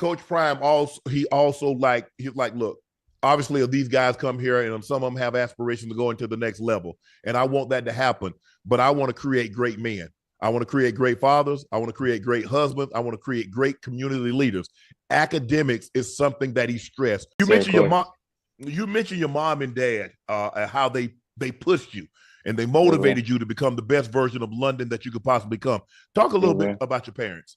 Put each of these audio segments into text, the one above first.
Coach Prime also he's like, look, obviously these guys come here and some of them have aspirations to go into the next level, and I want that to happen. But I want to create great men. I want to create great fathers. I want to create great husbands. I want to create great community leaders. Academics is something that he stressed. You So, of mentioned your course. mom. You mentioned your mom and dad, and how they pushed you and they Mhm. motivated you to become the best version of London that you could possibly become. Talk a little bit Mhm. about your parents.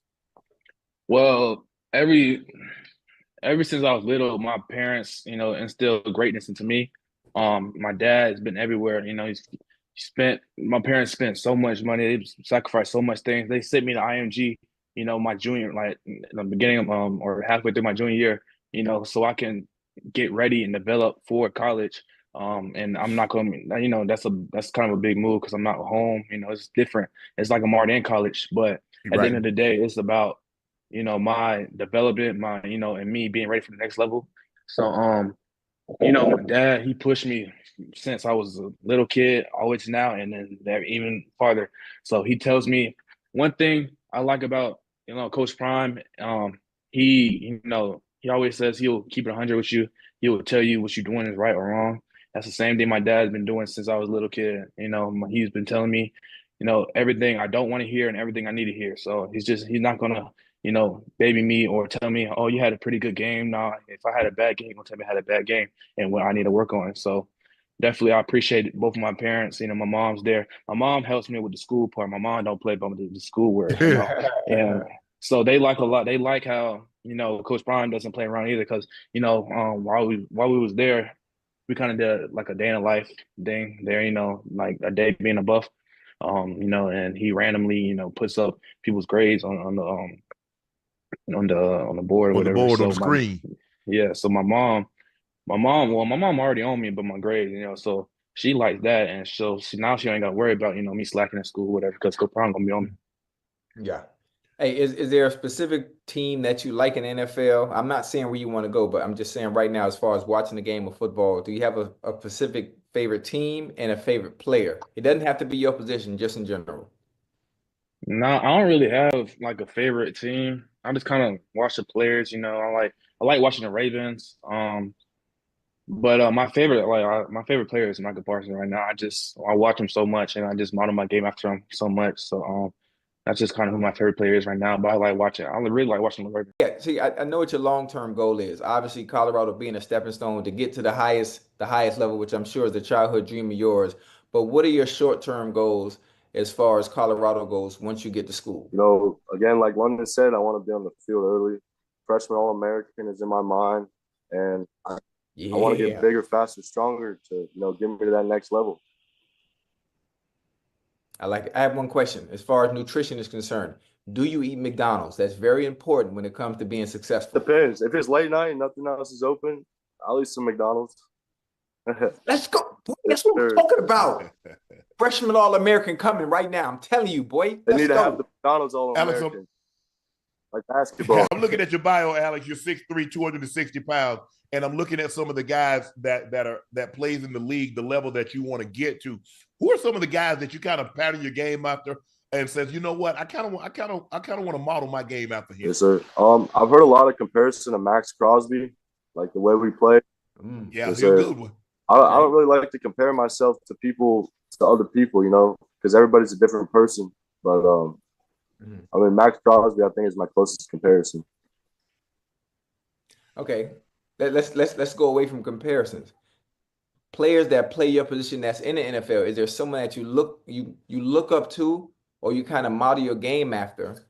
Well, ever since I was little, my parents, instilled greatness into me. My dad has been everywhere. My parents spent so much money. They sacrificed so much things. They sent me to IMG, my junior, like in the beginning of, or halfway through my junior year, so I can get ready and develop for college. And I'm not going to, that's kind of a big move because I'm not home. It's different. It's like I'm already in college, but at the Right. end of the day, it's about my development, and me being ready for the next level. So, my dad, he pushed me since I was a little kid, always now, and then even farther. So he tells me one thing I like about, Coach Prime. He always says he'll keep it 100 with you. He will tell you what you're doing is right or wrong. That's the same thing my dad's been doing since I was a little kid. He's been telling me, everything I don't want to hear and everything I need to hear. So he's not gonna baby me or tell me, oh, you had a pretty good game. Nah, if I had a bad game, he'll tell me I had a bad game and what I need to work on. So definitely I appreciate both of my parents. My mom's there. My mom helps me with the school part. My mom don't play but the school work, and so they like a lot. They like how, Coach Brian doesn't play around either because, while we was there, we kind of did like a day in a life thing there, like a day being a buff. And he randomly, puts up people's grades on the board or On the whatever. board, on So the screen. yeah, so my mom already owned me, but my grades, so she likes that, and so now she ain't got to worry about me slacking in school, whatever, because Coach Brown gonna be on me. Yeah. Hey, is there a specific team that you like in NFL? I'm not saying where you want to go, but I'm just saying right now, as far as watching the game of football, do you have a specific favorite team and a favorite player? It doesn't have to be your position, just in general. No, I don't really have like a favorite team. I just kind of watch the players. I like watching the Ravens. But my favorite player is Michael Parsons right now. I watch him so much, and I just model my game after him so much. So that's just kind of who my favorite player is right now. But I like watching. I really like watching the Ravens. Yeah, see, I know what your long-term goal is. Obviously, Colorado being a stepping stone to get to the highest level, which I'm sure is the childhood dream of yours. But what are your short-term goals as far as Colorado goes once you get to school? Again, like London said, I want to be on the field early. Freshman All American is in my mind, and I want to get Yeah. bigger, faster, stronger to get me to that next level. I like it. I have one question. As far as nutrition is concerned, do you eat McDonald's? That's very important when it comes to being successful. Depends. If it's late night and nothing else is open, I'll eat some McDonald's. Let's go. Boy, Yes, that's what I'm sir. talking about. Freshman All-American coming right now. I'm telling you, boy. They Let's need to have the go. McDonald's All Alex, American, like basketball. I'm looking at your bio, Alex. You're 6'3", 260 pounds. And I'm looking at some of the guys that plays in the league, the level that you want to get to. Who are some of the guys that you kind of pattern your game after and says, you know what, I kind of want to model my game after him. Yes, sir. I've heard a lot of comparison to Max Crosby, like the way we play. Yeah, Yes, he's a sir. good one. I don't really like to compare myself to other people, because everybody's a different person. But I mean, Max Crosby, I think, is my closest comparison. Okay. Let's go away from comparisons. Players that play your position that's in the NFL, is there someone that you look up to or you kind of model your game after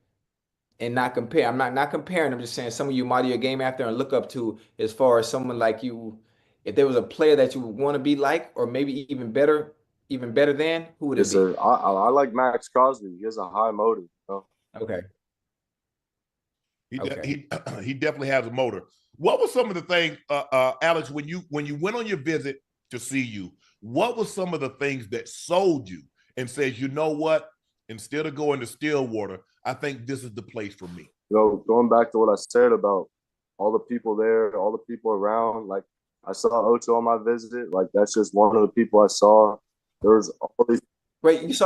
and not compare? I'm not comparing, I'm just saying someone you model your game after and look up to as far as someone like you. If there was a player that you would want to be like, or maybe even better than, who would it Yes, be? sir. I like Max Crosby. He has a high motive. Okay. He Okay. he he definitely has a motor. What were some of the things, Alex, when you went on your visit to see you? What were some of the things that sold you and says, you know what? Instead of going to Stillwater, I think this is the place for me. Going back to what I said about all the people there, all the people around, like I saw Ocho on my visit. Like that's just one of the people I saw. There was all these Wait, you saw